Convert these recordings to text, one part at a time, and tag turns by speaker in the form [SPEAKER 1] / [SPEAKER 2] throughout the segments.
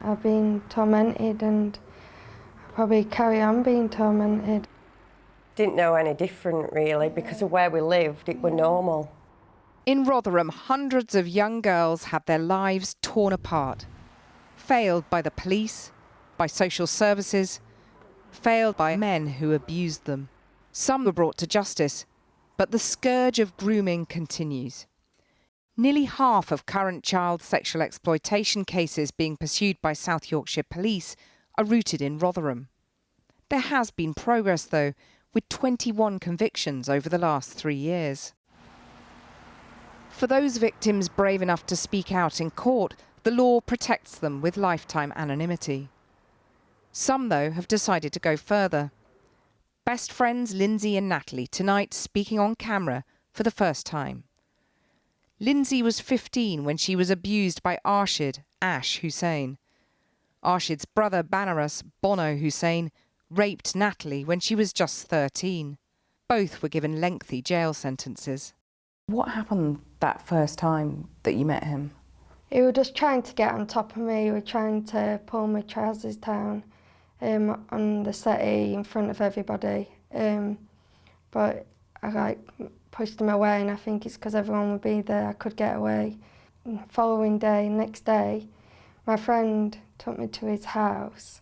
[SPEAKER 1] I've been tormented and I'll probably carry on being tormented.
[SPEAKER 2] Didn't know any different really, because of where we lived, it were normal.
[SPEAKER 3] In Rotherham, hundreds of young girls had their lives torn apart. Failed by the police, by social services, failed by men who abused them. Some were brought to justice, but the scourge of grooming continues. Nearly half of current child sexual exploitation cases being pursued by South Yorkshire Police are rooted in Rotherham. There has been progress, though, with 21 convictions over the last 3 years. For those victims brave enough to speak out in court, the law protects them with lifetime anonymity. Some, though, have decided to go further. Best friends Lindsay and Natalie tonight speaking on camera for the first time. Lindsay was 15 when she was abused by Arshid Ash Hussain. Arshid's brother Banaras Bono Hussain raped Natalie when she was just 13. Both were given lengthy jail sentences.
[SPEAKER 4] What happened that first time that you met him?
[SPEAKER 1] He was just trying to get on top of me. He was trying to pull my trousers down on the settee in front of everybody. But I pushed him away, and I think it's because everyone would be there, I could get away. Following day, next day, my friend took me to his house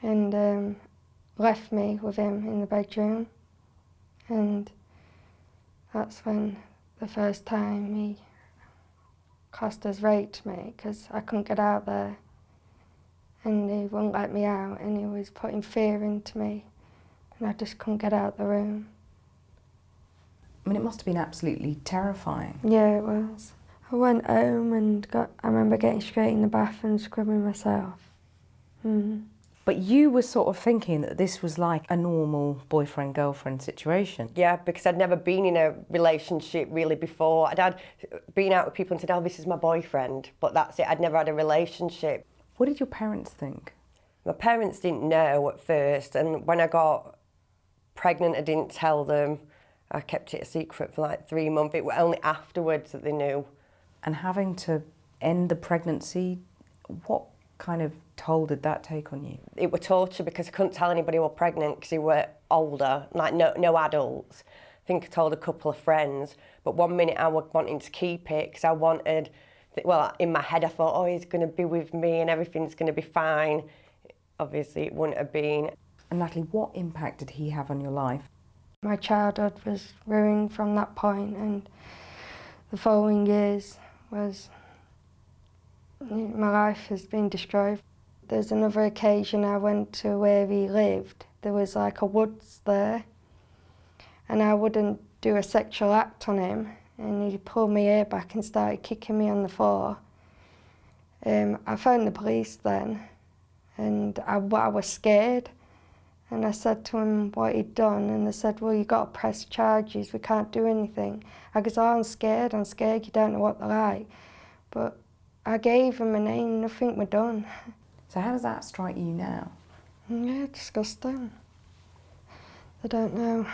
[SPEAKER 1] and left me with him in the bedroom. And that's when the first time he Costa's raped me, because I couldn't get out there. And he wouldn't let me out, and he was putting fear into me, and I just couldn't get out the room.
[SPEAKER 4] I mean, it must have been absolutely terrifying.
[SPEAKER 1] Yeah, it was. I went home and I remember getting straight in the bath and scrubbing myself.
[SPEAKER 4] But you were sort of thinking that this was like a normal boyfriend-girlfriend situation.
[SPEAKER 2] Yeah, because I'd never been in a relationship really before. I'd been out with people and said, oh, this is my boyfriend, but that's it. I'd never had a relationship.
[SPEAKER 4] What did your parents think?
[SPEAKER 2] My parents didn't know at first, and when I got pregnant, I didn't tell them. I kept it a secret for like 3 months. It was only afterwards that they knew.
[SPEAKER 4] And having to end the pregnancy, what kind of toll did that take on you?
[SPEAKER 2] It was torture because I couldn't tell anybody I was pregnant because they were older, like no adults. I think I told a couple of friends, but one minute I was wanting to keep it because I wanted, well, in my head I thought, oh, he's going to be with me and everything's going to be fine. Obviously it wouldn't have been.
[SPEAKER 4] And Natalie, what impact did he have on your life?
[SPEAKER 1] My childhood was ruined from that point, and the following years was, my life has been destroyed. There's another occasion I went to where he lived. There was like a woods there, and I wouldn't do a sexual act on him, and he pulled my hair back and started kicking me on the floor. I phoned the police then, and I was scared. And I said to him what he'd done, and they said, well, you've got to press charges, we can't do anything. I goes, oh, I'm scared, you don't know what they're like. But I gave him a name, nothing was done.
[SPEAKER 4] So how does that strike you now?
[SPEAKER 1] Yeah, disgusting. They don't know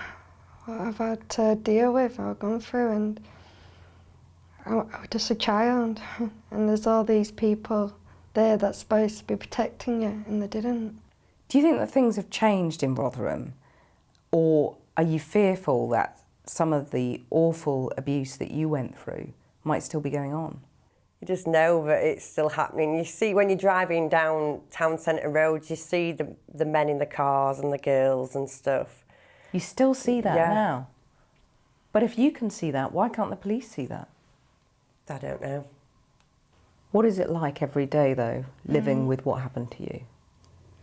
[SPEAKER 1] what I've had to deal with or gone through, and I was just a child. And there's all these people there that's supposed to be protecting you, and they didn't.
[SPEAKER 4] Do you think that things have changed in Rotherham, or are you fearful that some of the awful abuse that you went through might still be going on?
[SPEAKER 2] You just know that it's still happening. You see, when you're driving down town centre roads, you see the men in the cars and the girls and stuff.
[SPEAKER 4] You still see that
[SPEAKER 2] Yeah.
[SPEAKER 4] now? But if you can see that, why can't the police see that?
[SPEAKER 2] I don't know.
[SPEAKER 4] What is it like every day, though, living with what happened to you?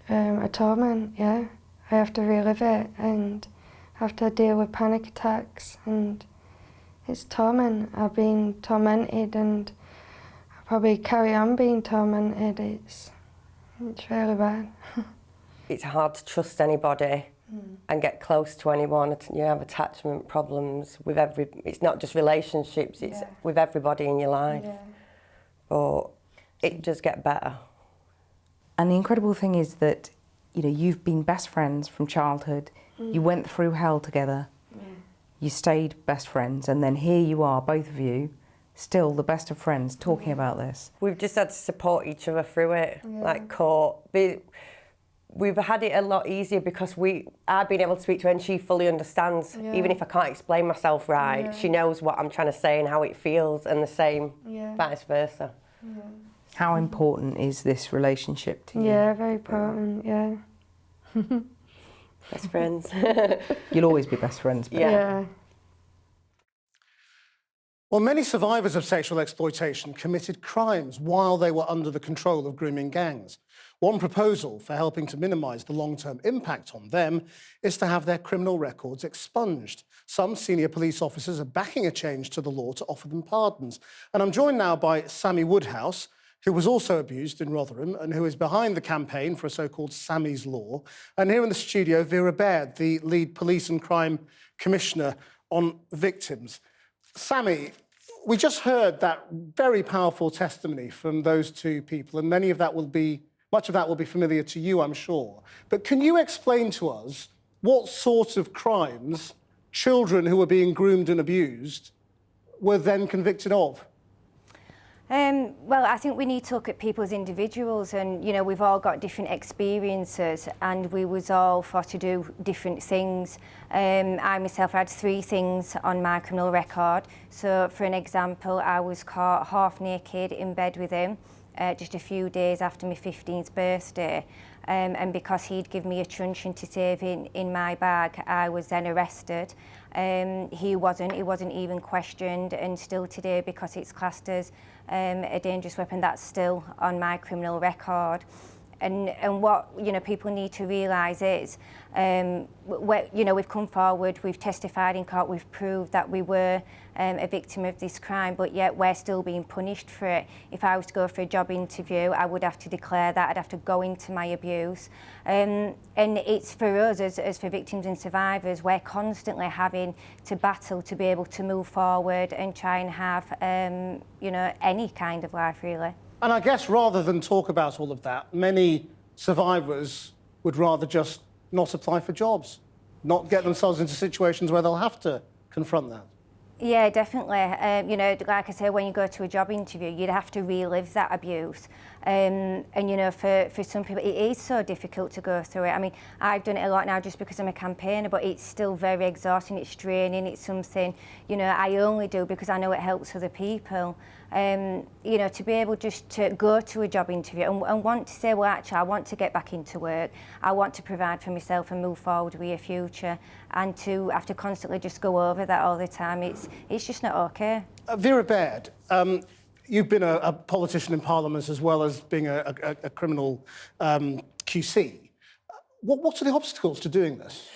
[SPEAKER 1] A torment, yeah. I have to relive it and have to deal with panic attacks, and it's torment. I've been tormented, and I'll probably carry on being tormented. It's really bad.
[SPEAKER 2] It's hard to trust anybody and get close to anyone. You have attachment problems with it's not just relationships, it's with everybody in your life. Yeah. But it does get better.
[SPEAKER 4] And the incredible thing is that, you know, you've been best friends from childhood. You went through hell together. You stayed best friends, and then here you are, both of you, still the best of friends talking about this?
[SPEAKER 2] We've just had to support each other through it, like court. We've had it a lot easier because I've been able to speak to her and she fully understands. Even if I can't explain myself right, she knows what I'm trying to say and how it feels, and the same vice versa.
[SPEAKER 4] How important is this relationship to you?
[SPEAKER 1] Yeah, very important, yeah.
[SPEAKER 2] Best friends.
[SPEAKER 4] You'll always be best friends. But
[SPEAKER 1] Yeah.
[SPEAKER 5] Well, many survivors of sexual exploitation committed crimes while they were under the control of grooming gangs. One proposal for helping to minimise the long-term impact on them is to have their criminal records expunged. Some senior police officers are backing a change to the law to offer them pardons. And I'm joined now by Sammy Woodhouse, who was also abused in Rotherham and who is behind the campaign for a so-called Sammy's Law. And here in the studio, Vera Baird, the lead police and crime commissioner on victims. Sammy, we just heard that very powerful testimony from those two people, and much of that will be familiar to you, I'm sure. But can you explain to us what sorts of crimes children who were being groomed and abused were then convicted of?
[SPEAKER 6] Well, I think we need to look at people as individuals, and you know, we've all got different experiences and we was all for to do different things. I myself had 3 things on my criminal record. So for an example, I was caught half naked in bed with him just a few days after my 15th birthday. And because he'd given me a truncheon to save in my bag, I was then arrested. He wasn't even questioned, and still today, because it's classed as a dangerous weapon, that's still on my criminal record. And what people need to realise is, we've come forward, we've testified in court, we've proved that we were a victim of this crime, but yet we're still being punished for it. If I was to go for a job interview, I would have to declare that, I'd have to go into my abuse. And it's for us, as for victims and survivors, we're constantly having to battle to be able to move forward and try and have, any kind of life, really.
[SPEAKER 5] And I guess rather than talk about all of that, many survivors would rather just not apply for jobs, not get themselves into situations where they'll have to confront that.
[SPEAKER 6] Yeah, definitely. Like I say, when you go to a job interview, you'd have to relive that abuse. And for some people, it is so difficult to go through it. I mean, I've done it a lot now just because I'm a campaigner, but it's still very exhausting, it's draining, it's something, I only do because I know it helps other people. To be able just to go to a job interview and want to say, well, actually, I want to get back into work, I want to provide for myself and move forward with a future, and to have to constantly just go over that all the time, it's just not okay.
[SPEAKER 5] Vera Baird, you've been a politician in Parliament as well as being a criminal QC. What are the obstacles to doing this?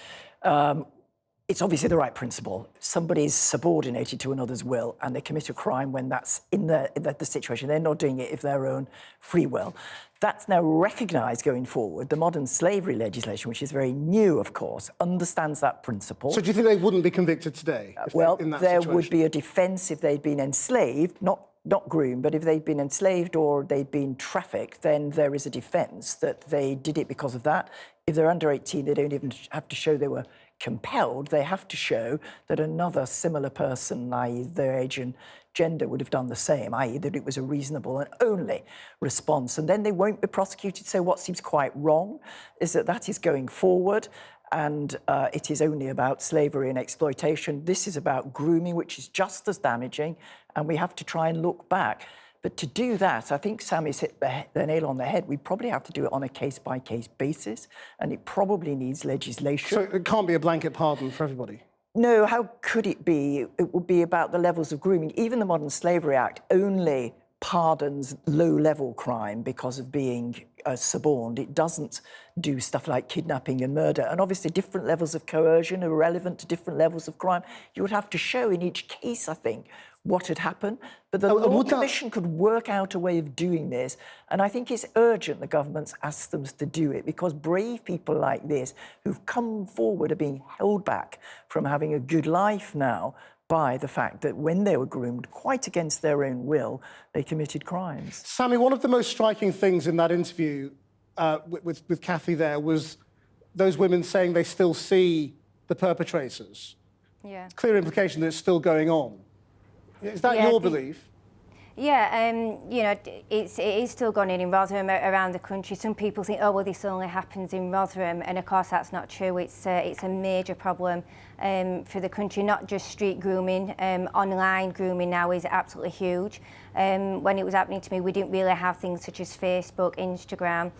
[SPEAKER 7] It's obviously the right principle. Somebody's subordinated to another's will and they commit a crime when that's in the situation. They're not doing it of their own free will. That's now recognised going forward. The modern slavery legislation, which is very new, of course, understands that principle.
[SPEAKER 5] So do you think they wouldn't be convicted today?
[SPEAKER 7] Well,
[SPEAKER 5] in that
[SPEAKER 7] there
[SPEAKER 5] situation?
[SPEAKER 7] would be a defence if they'd been enslaved, not groomed, but if they'd been enslaved or they'd been trafficked, then there is a defence that they did it because of that. If they're under 18, they don't even have to show they were compelled. They have to show that another similar person, i.e. their age and gender, would have done the same, i.e. that it was a reasonable and only response. And then they won't be prosecuted. So what seems quite wrong is that is going forward, and it is only about slavery and exploitation. This is about grooming, which is just as damaging, and we have to try and look back. But to do that, I think Sammy's hit the nail on the head. We probably have to do it on a case-by-case basis, and it probably needs legislation.
[SPEAKER 5] So it can't be a blanket pardon for everybody?
[SPEAKER 7] No, how could it be? It would be about the levels of grooming. Even the Modern Slavery Act only pardons low-level crime because of being suborned. It doesn't do stuff like kidnapping and murder. And obviously different levels of coercion are relevant to different levels of crime. You would have to show in each case, I think, what had happened. But the Law Commission could work out a way of doing this. And I think it's urgent the government's asked them to do it, because brave people like this who've come forward are being held back from having a good life now by the fact that when they were groomed, quite against their own will, they committed crimes.
[SPEAKER 5] Sammy, one of the most striking things in that interview with Kathy there was those women saying they still see the perpetrators.
[SPEAKER 6] Yeah.
[SPEAKER 5] Clear implication that it's still going on. Is that your belief?
[SPEAKER 6] Yeah, you know, it is still going in Rotherham around the country. Some people think, oh, well, this only happens in Rotherham, and of course that's not true. It's a major problem for the country, not just street grooming. Online grooming now is absolutely huge. When it was happening to me, we didn't really have things such as Facebook, Instagram,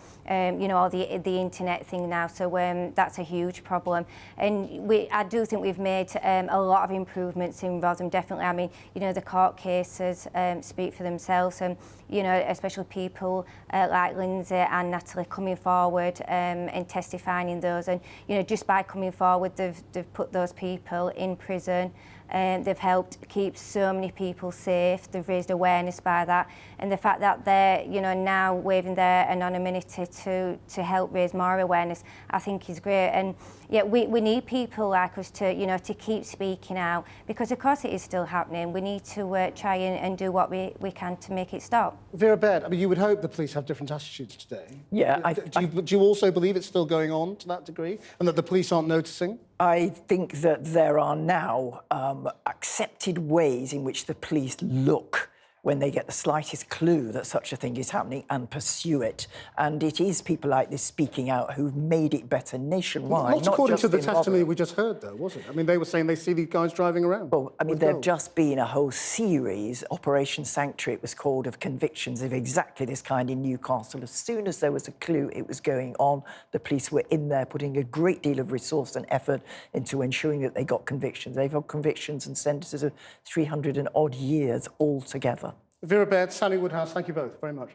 [SPEAKER 6] you know, all the internet thing now. So that's a huge problem. And I do think we've made a lot of improvements in Rotherham, definitely. I mean, you know, the court cases speak for themselves, and you know, especially people like Lindsay and Natalie coming forward and testifying in those, and you know, just by coming forward, they've put those people in prison. They've helped keep so many people safe. They've raised awareness by that, and the fact that they're, you know, now waiving their anonymity to help raise more awareness, I think is great. And yeah, we need people like us to, you know, to keep speaking out, because of course it is still happening. We need to try and do what we can to make it stop.
[SPEAKER 5] Vera Baird, I mean, you would hope the police have different attitudes today.
[SPEAKER 7] Yeah,
[SPEAKER 5] Do you also believe it's still going on to that degree, and that the police aren't noticing?
[SPEAKER 7] I think that there are now accepted ways in which the police look when they get the slightest clue that such a thing is happening and pursue it. And it is people like this speaking out who've made it better nationwide.
[SPEAKER 5] Not according to the testimony we just heard, though, was it? I mean, they were saying they see these guys driving around.
[SPEAKER 7] Well, I mean, there have just been a whole series, Operation Sanctuary it was called, of convictions of exactly this kind in Newcastle. As soon as there was a clue it was going on, the police were in there putting a great deal of resource and effort into ensuring that they got convictions. They've got convictions and sentences of 300 and odd years altogether.
[SPEAKER 5] Vera Baird, Sammy Woodhouse, thank you both very much.